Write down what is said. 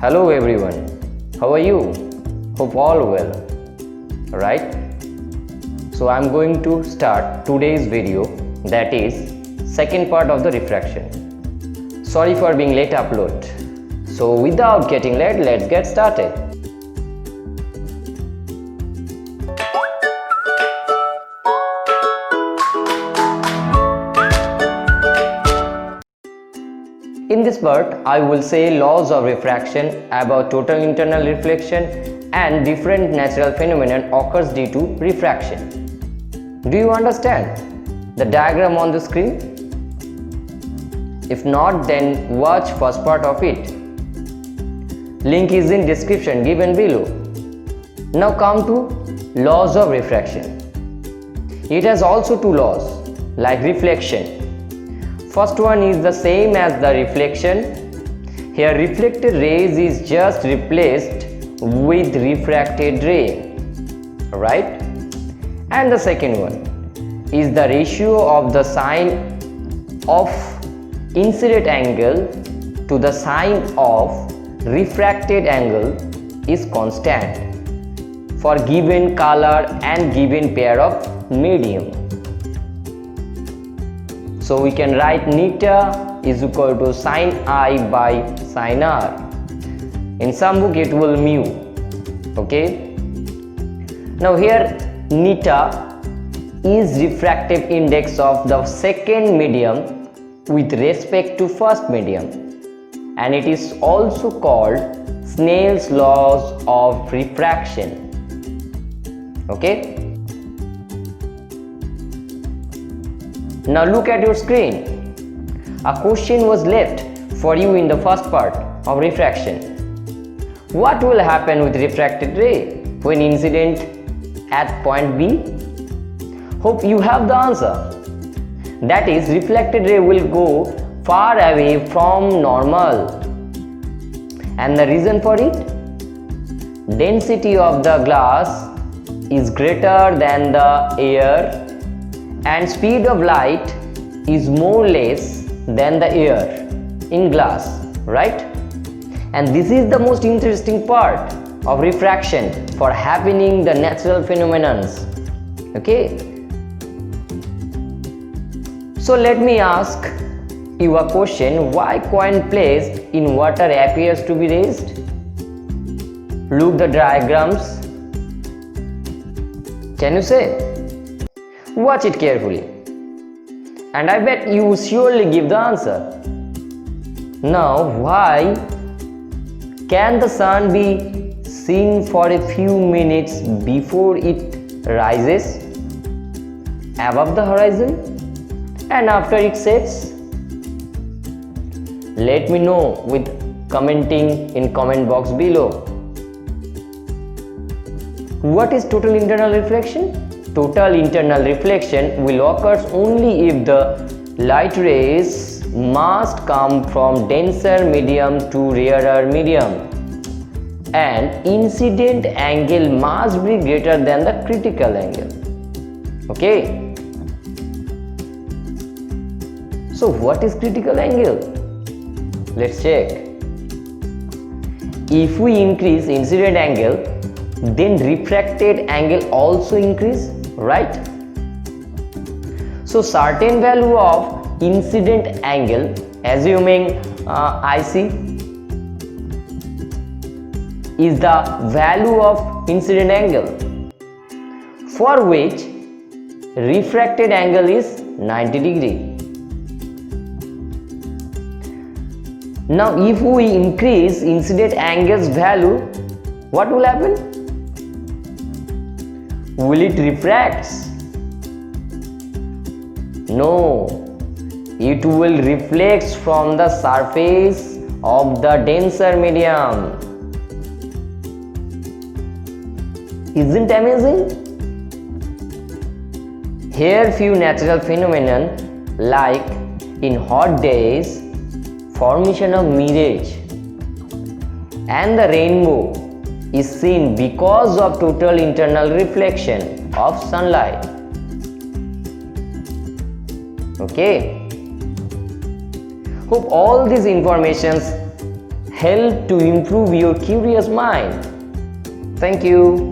Hello everyone, how are you? Hope all well, right? So I'm going to start today's video, that is second part of the refraction. Sorry for being late upload. So without getting late, let's get started. In this part, I will say laws of refraction, about total internal reflection and different natural phenomenon occurs due to refraction. Do you understand the diagram on the screen? If not, then watch first part of it. Link is in description given below. Now come to laws of refraction. It has also two laws like reflection. First one is the same as the reflection. Here reflected rays is just replaced with refracted ray, right? And the second one is the ratio of the sine of incident angle to the sine of refracted angle is constant for given color and given pair of medium. So we can write neta is equal to sine I by sine R. In some book it will mu. Okay. Now here neta is refractive index of the second medium with respect to first medium, and it is also called Snell's laws of refraction. Okay. Now look at your screen. A question was left for you in the first part of refraction. What will happen with refracted ray when incident at point B? Hope you have the answer. That is, reflected ray will go far away from normal. And the reason for it? Density of the glass is greater than the air, and speed of light is more or less than the air in glass, right? And this is the most interesting part of refraction for happening the natural phenomena. Okay, so let me ask you a question. Why coin placed in water appears to be raised? Look the diagrams. Can you say? Watch it carefully, and I bet you surely give the answer. Now, why can the sun be seen for a few minutes before it rises above the horizon and after it sets? Let me know with commenting in comment box below. What is total internal reflection? Total internal reflection will occur only if the light rays must come from denser medium to rarer medium, and incident angle must be greater than the critical angle. Okay. So what is critical angle? Let's check. If we increase incident angle, then refracted angle also increase, right? So certain value of incident angle, assuming IC is the value of incident angle for which refracted angle is 90 degree. Now if we increase incident angle's value, what will happen? Will it refracts? No, it will reflect from the surface of the denser medium. Isn't amazing? Here few natural phenomena like in hot days formation of mirage and the rainbow is seen because of total internal reflection of sunlight. Okay. Hope all these informations help to improve your curious mind. Thank you.